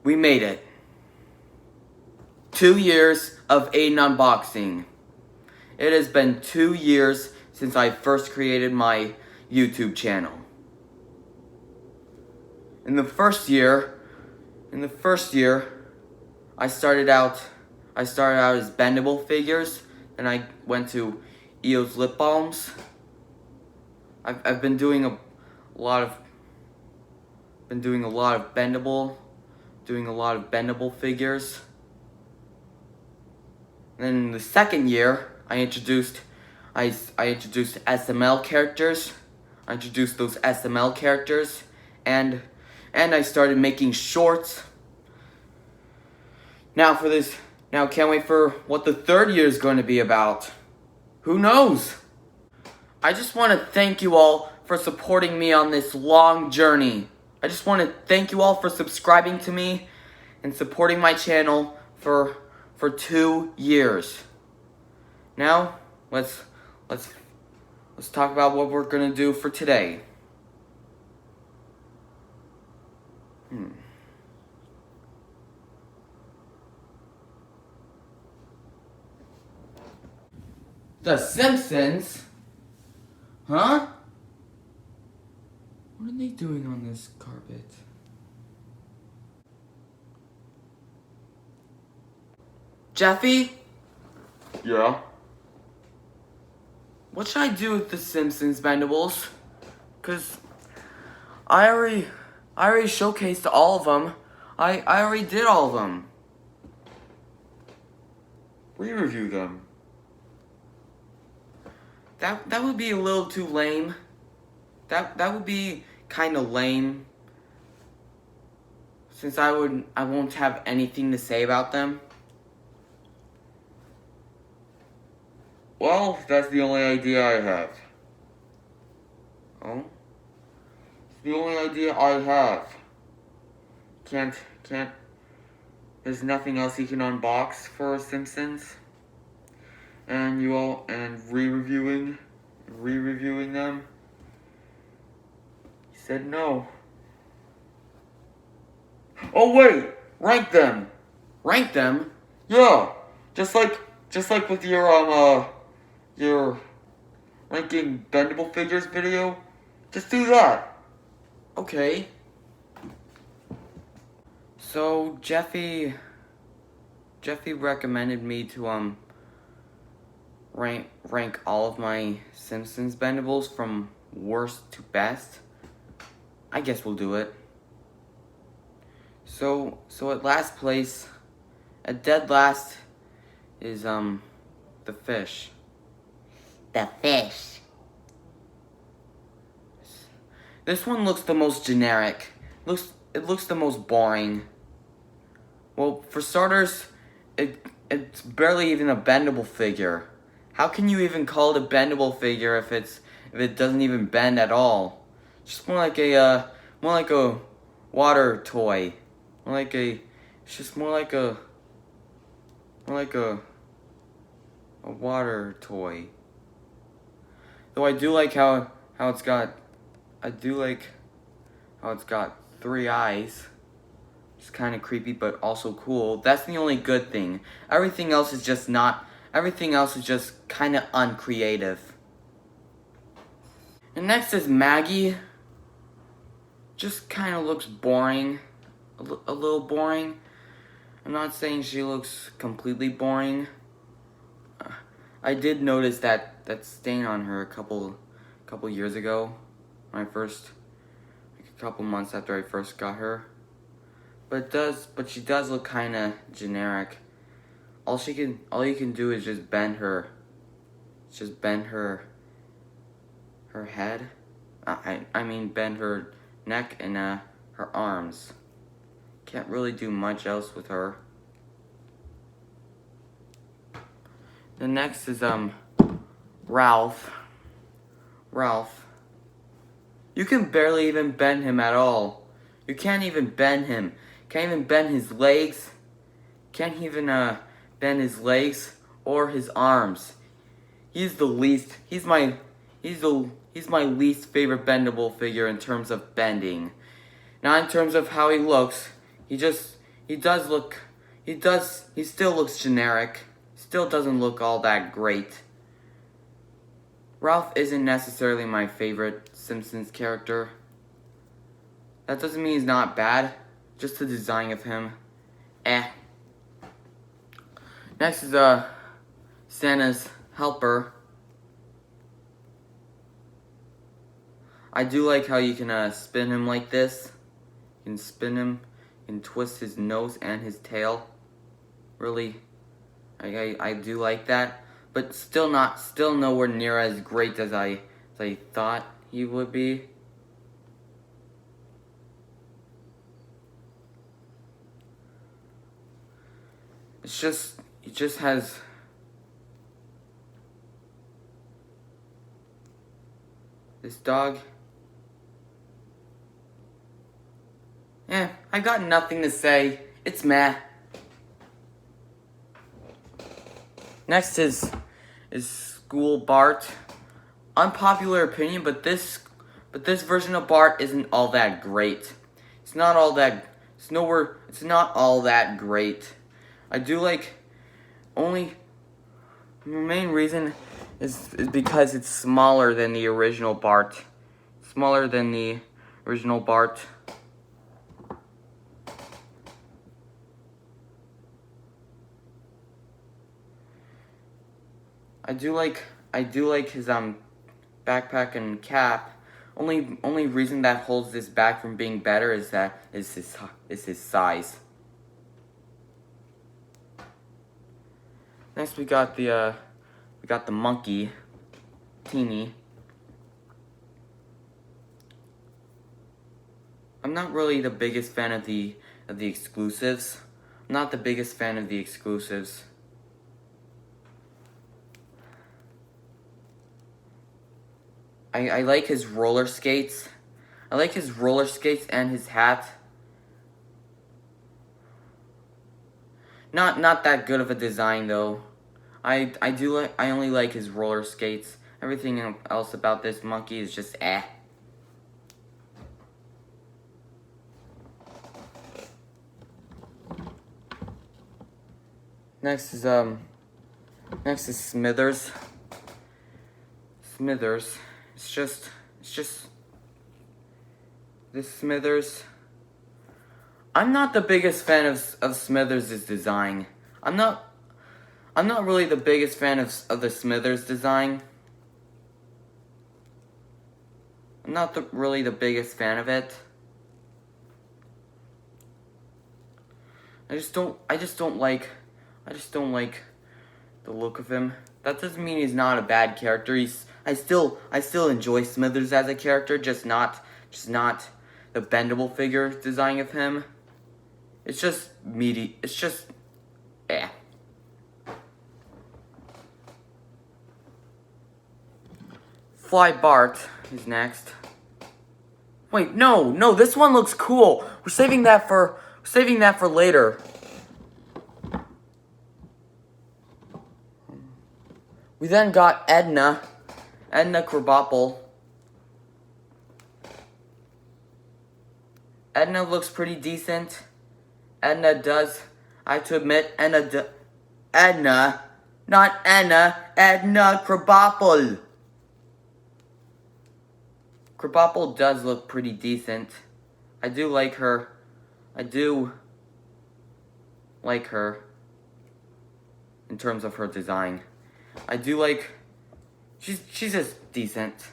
We made it. 2 years of Aiden unboxing. It has been 2 years since I first created my YouTube channel. In the first year, I started out as bendable figures, and I went to EO's lip balms. I've been doing a lot of bendable figures. And then in the second year, I introduced SML characters. I introduced those SML characters, and I started making shorts. Now can't wait for what the third year is going to be about. Who knows? I just want to thank you all for supporting me on this long journey. I just want to thank you all for subscribing to me and supporting my channel for 2 years. Now, let's talk about what we're gonna do for today. The Simpsons? Huh? What are they doing on this carpet? Jeffy? Yeah? What should I do with the Simpsons bendables? Cause I already showcased all of them. I already did all of them. Re-review them. That would be a little too lame. That would be kind of lame. Since I won't have anything to say about them. Well, that's the only idea I have. Oh? It's the only idea I have. Can't, there's nothing else you can unbox for Simpsons? And re-reviewing them? He said no. Oh wait! Rank them! Rank them? Yeah! Just like with your ranking bendable figures video. Just do that. Okay. So Jeffy recommended me to rank all of my Simpsons bendables from worst to best. I guess we'll do it. So at last place, at dead last is the fish. The fish. This one looks the most generic. It looks the most boring. Well, for starters, it's barely even a bendable figure. How can you even call it a bendable figure if it doesn't even bend at all? It's just more like a water toy. It's just more like a water toy. Though I do like how it's got 3 eyes. It's kind of creepy, but also cool. That's the only good thing. Everything else is just kind of uncreative. And next is Maggie. Just kind of looks boring. A little boring. I'm not saying she looks completely boring. I did notice that stain on her a couple years ago. When I first, a couple months after I first got her. But she does look kind of generic. All you can do is just bend her head. I mean bend her neck and her arms. Can't really do much else with her. The next is Ralph. You can barely even bend him at all. You can't even bend him. Can't even bend his legs. Can't even bend his legs or his arms. He's my least favorite bendable figure in terms of bending. Not in terms of how he looks. He he still looks generic. Still doesn't look all that great. Ralph isn't necessarily my favorite Simpsons character. That doesn't mean he's not bad, just the design of him. Next is Santa's helper. I do like how you can spin him like this. You can spin him and twist his nose and his tail. Really, I do like that, but still nowhere near as great as I thought he would be. He just has this dog. I got nothing to say. It's meh. Next is School Bart. Unpopular opinion, but this version of Bart isn't all that great. It's not all that great. I do like the main reason is because it's smaller than the original Bart. Smaller than the original Bart. I do like his backpack and cap. Only reason that holds this back from being better is his size. Next we got the monkey, Teeny. I'm not really the biggest fan of the exclusives. I'm not the biggest fan of the exclusives. I like his roller skates. I like his roller skates and his hat. Not that good of a design though. I only like his roller skates. Everything else about this monkey is just eh. Next is Smithers. Smithers. It's just this Smithers. I'm not the biggest fan of Smithers' design. I'm not really the biggest fan of the Smithers design. I'm not really the biggest fan of it. I just don't like the look of him. That doesn't mean he's not a bad character. I still enjoy Smithers as a character, just not the bendable figure design of him. It's just meaty. It's just eh. Fly Bart is next. Wait, no, this one looks cool. We're saving that for later. We then got Edna Krabappel. Edna looks pretty decent. Edna does, I have to admit, Edna, not Anna, Edna Krabappel. Krabappel does look pretty decent. I do like her. I do like her in terms of her design. I do like, she's just decent.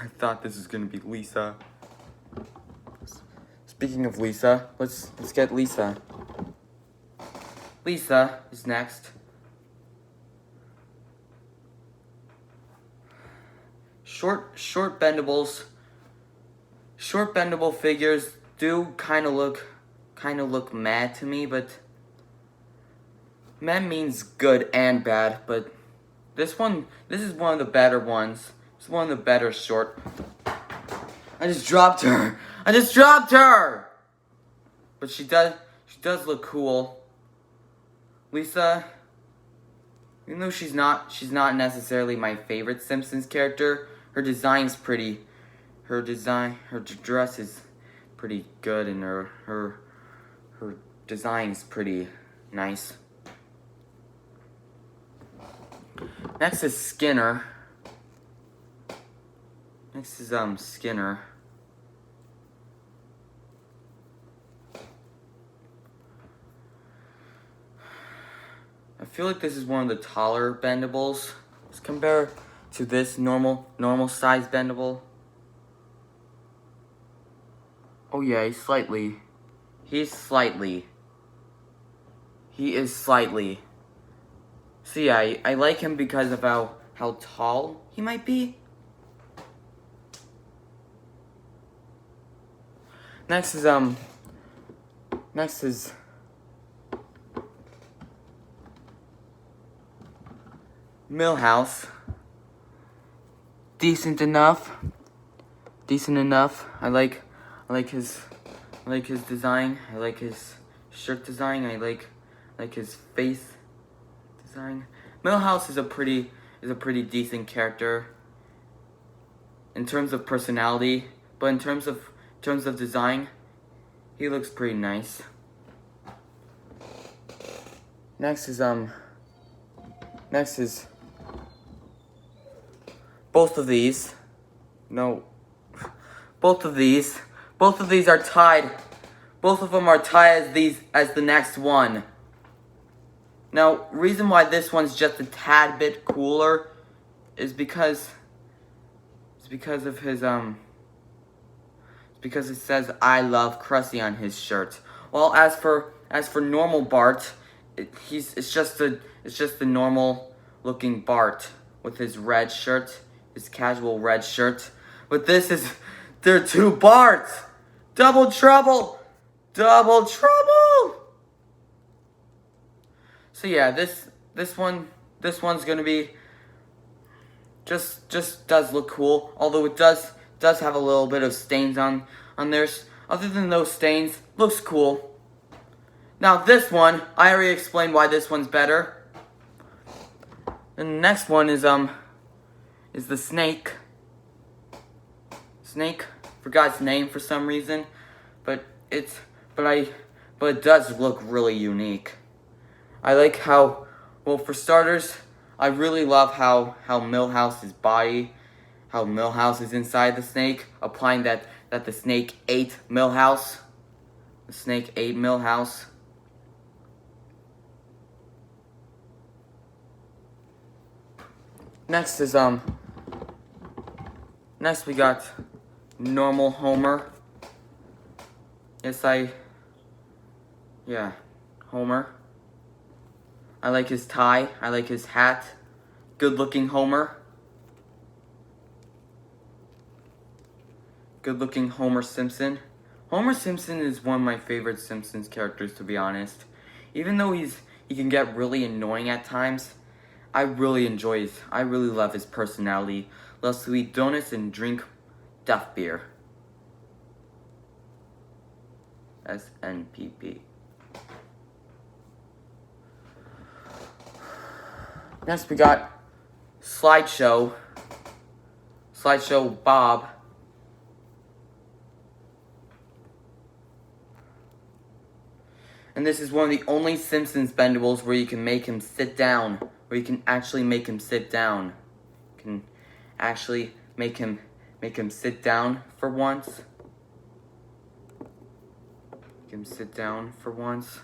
I thought this was gonna be Lisa. Speaking of Lisa, let's get Lisa. Lisa is next. Short bendables. Short bendable figures do kind of look mad to me, but mad means good and bad, but this is one of the better ones. It's one of the better short. I just dropped her. But she does look cool. Lisa, even though she's not necessarily my favorite Simpsons character, her design's pretty her design, her dress is pretty good, and her design is pretty nice. Next is Skinner. Next is Skinner. I feel like this is one of the taller bendables as compared to this normal size bendable. Oh yeah, he is slightly. So yeah, I like him because of how tall he might be. Next is Millhouse. Decent enough. I like his design. I like his shirt design. I like his face design. Millhouse is a pretty decent character in terms of personality, but in terms of design, he looks pretty nice. Next is both of these. No. Both of these are tied. Both of them are tied as the next one. Now, reason why this one's just a tad bit cooler is because of his because it says "I love Krusty" on his shirt. Well, as for normal Bart, it's just the normal looking Bart with his red shirt, his casual red shirt. But this is, they're two Barts. Double trouble. So yeah, this one's gonna be just does look cool. Although it does have a little bit of stains on theirs. Other than those stains, looks cool. Now this one, I already explained why this one's better. And the next one is the snake. Forgot its name for some reason, but it does look really unique. I like how, well, for starters, I really love how Millhouse's body, how Millhouse is inside the snake, applying that the snake ate Millhouse. The snake ate Millhouse. Next we got normal Homer. Homer. I like his tie. I like his hat. Good looking Homer. Good looking Homer Simpson. Homer Simpson is one of my favorite Simpsons characters, to be honest. Even though he can get really annoying at times, I really love his personality. Loves to eat donuts and drink Duff beer. SNPP. Next we got Slideshow Bob. And this is one of the only Simpsons bendables where you can make him sit down. Where you can actually make him sit down. You can actually make him sit down for once. Make him sit down for once.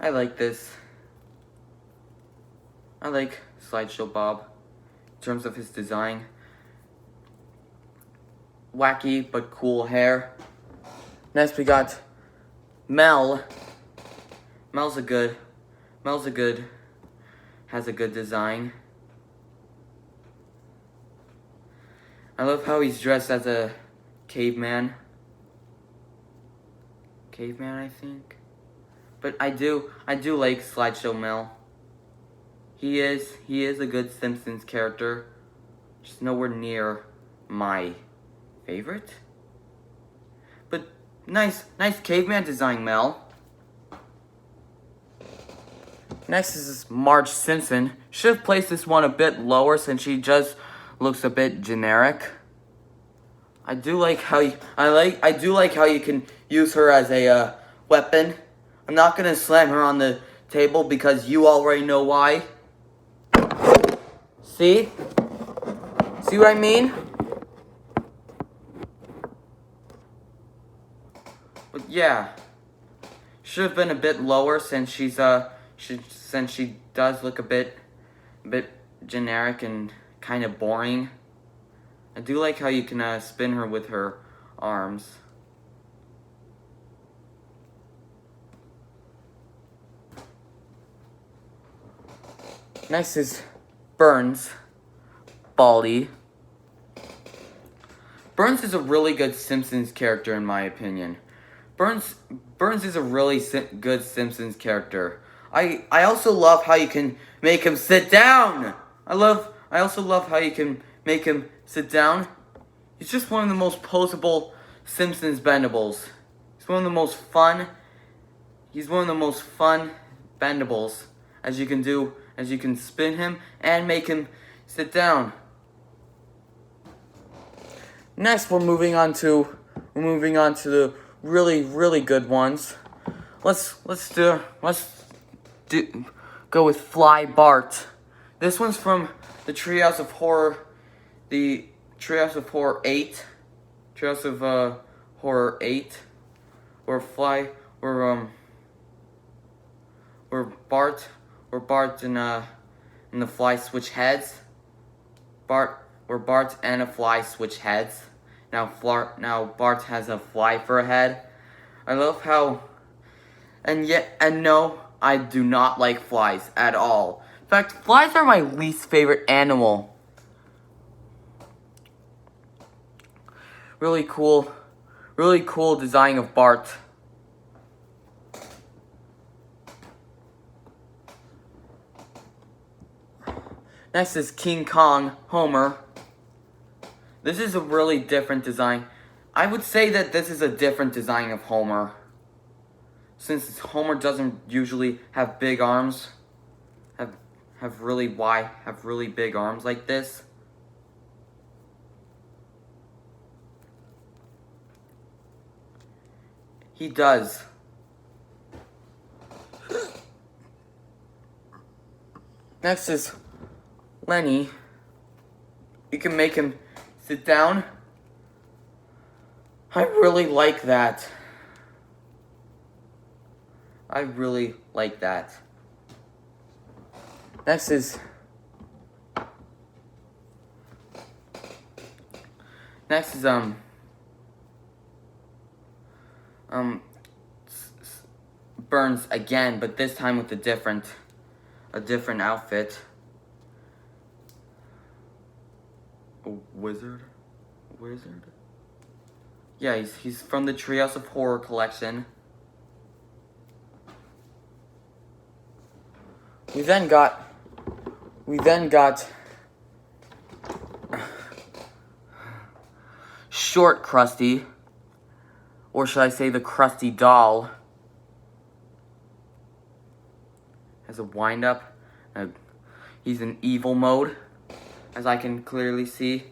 I like this. I like Slideshow Bob in terms of his design. Wacky but cool hair. Next we got Mel. Mel's a good, has a good design. I love how he's dressed as a caveman. I think. But I do like Slideshow Mel. He is a good Simpsons character. Just nowhere near my favorite. But nice caveman design, Mel. Next is Marge Simpson. Should have placed this one a bit lower since she just looks a bit generic. I do like how you can use her as a weapon. I'm not gonna slam her on the table because you already know why. See? See what I mean? But yeah, should have been a bit lower since since she does look a bit generic and kind of boring. I do like how you can spin her with her arms. Next is Burns, Baldy. Burns is a really good Simpsons character in my opinion. Burns is a really good Simpsons character. I also love how you can make him sit down. I also love how you can make him sit down. He's just one of the most poseable Simpsons bendables. He's one of the most fun bendables as you can spin him and make him sit down. Next we're moving on to the really good ones. Let's go with Fly Bart. This one's from the Treehouse of Horror, the Treehouse of Horror 8. Treehouse of Horror 8. Where Bart and the fly switch heads. Where Bart and a fly switch heads. Now Bart has a fly for a head. I love how, and no, I do not like flies at all. In fact, flies are my least favorite animal. Really cool design of Bart. Next is King Kong, Homer. This is a really different design. I would say that this is a different design of Homer. Since Homer doesn't usually have big arms, have really big arms like this. He does. Next is Lenny. You can make him sit down. I really like that. I really like that. Next is Burns again, but this time with a different outfit. A wizard? Yeah, he's from the Treehouse of Horror collection. We then got Short Krusty, or should I say the Krusty Doll. Has a wind up. He's in evil mode, as I can clearly see.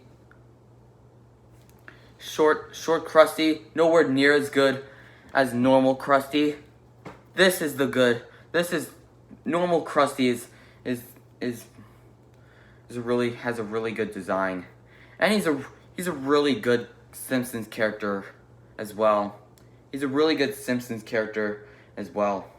Short Krusty, nowhere near as good as normal Krusty. This is the good. Normal Krusty has a really good design, and he's a really good Simpsons character as well. He's a really good Simpsons character as well.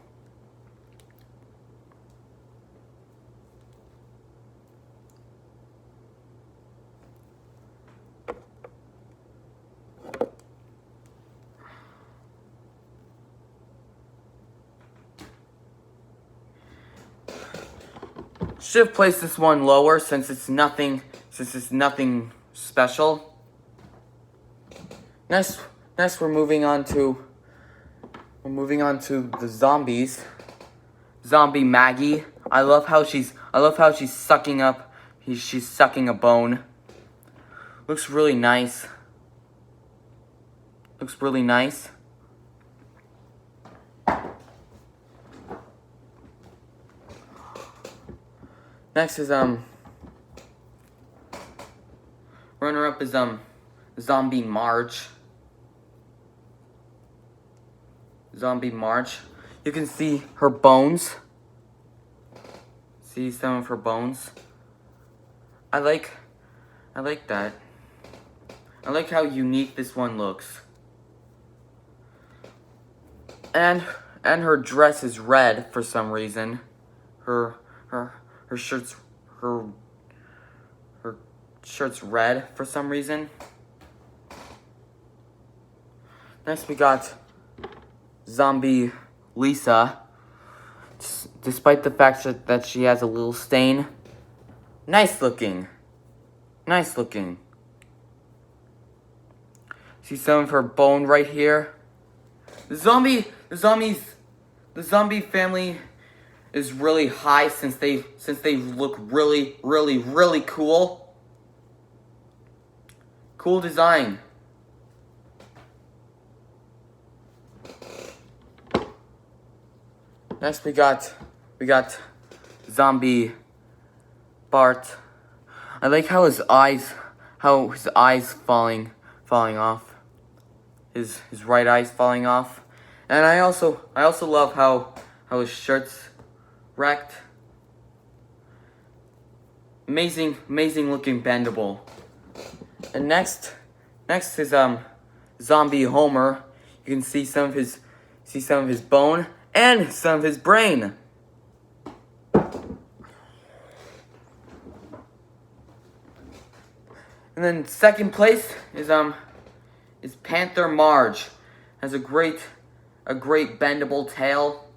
Should have placed this one lower since it's nothing special. Next we're moving on to the zombies. Zombie Maggie. I love how she's sucking up. She's sucking a bone. Looks really nice. Next is runner-up is Zombie March. Zombie March. You can see her bones. See some of her bones. I like that. I like how unique this one looks. And her dress is red for some reason. Her shirt's her shirt's red for some reason. Next we got Zombie Lisa. Despite the fact that she has a little stain, nice looking. Nice looking. See some of her bone right here. The zombie family is really high since they look really cool. Cool design. Next we got Zombie Bart. I like how his eyes falling off. His right eye's falling off. And I also love how his shirt's wrecked. Amazing looking bendable. And next is Zombie Homer. You can see some of his bone and some of his brain. And then second place is Panther Marge. Has a great bendable tail.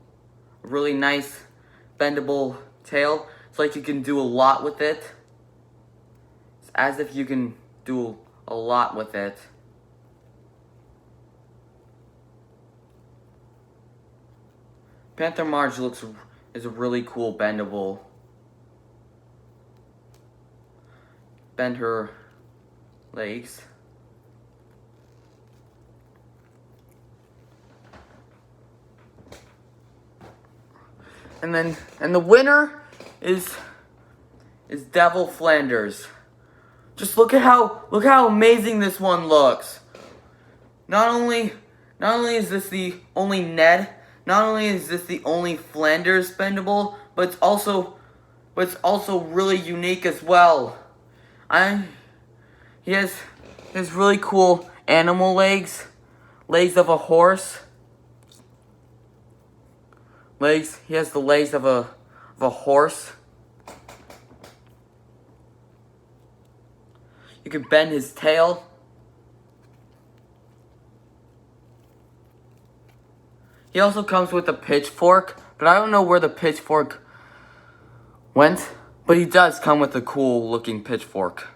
A really nice bendable tail. It's like you can do a lot with it. It's as if you can do a lot with it. Panther Marge is a really cool bendable. Bend her legs. And the winner is Devil Flanders. Just look how amazing this one looks. Not only is this the only Ned, not only is this the only Flanders bendable, but it's also really unique as well. He has really cool animal legs of a horse. He has the legs of a horse. You can bend his tail. He also comes with a pitchfork, but I don't know where the pitchfork went, but he does come with a cool looking pitchfork.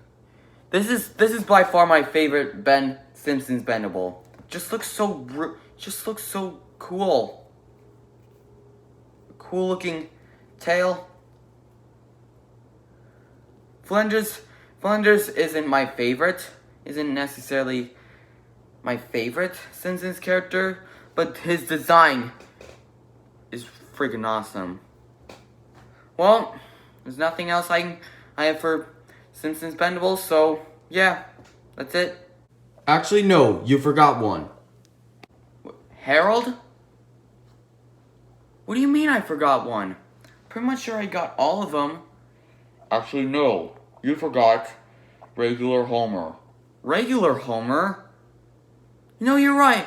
This is by far my favorite Simpsons bendable. Just looks so cool. Cool looking tail. Flanders isn't necessarily my favorite Simpsons character, but his design is freaking awesome. Well, there's nothing else I have for Simpsons bendables, so yeah, that's it. Actually, no, you forgot one. Harold? What do you mean I forgot one? Pretty much sure I got all of them. Actually, no. You forgot Regular Homer. Regular Homer? You're right.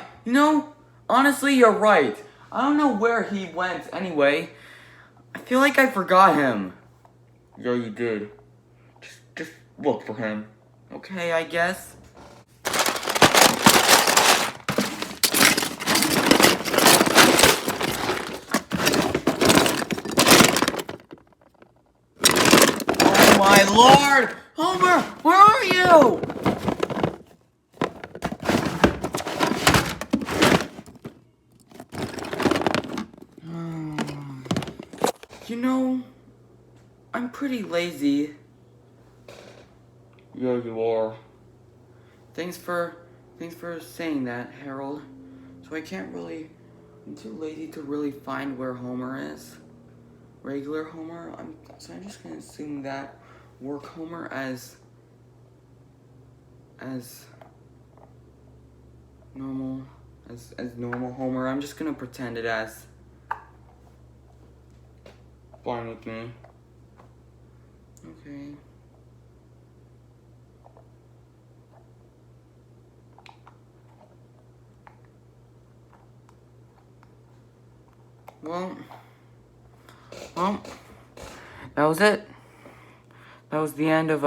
Honestly, you're right. I don't know where he went anyway. I feel like I forgot him. Yeah, you did. Just look for him. Okay, I guess. Oh my lord! Homer, where are you? I'm pretty lazy. Yeah, you are. Thanks for saying that, Harold. So I'm too lazy to really find where Homer is. regular Homer. So I'm just gonna assume that work Homer as normal as normal Homer. I'm just gonna pretend it as. Fine with me. Okay. Well, that was it. That was the end of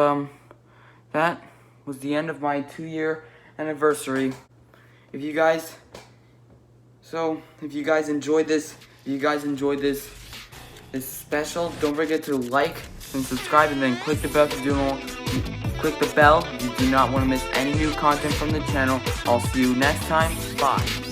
that was the end of my 2-year anniversary. If you guys enjoyed this, this special, don't forget to like and subscribe, and then click the bell if you do not want to miss any new content from the channel. I'll see you next time. Bye.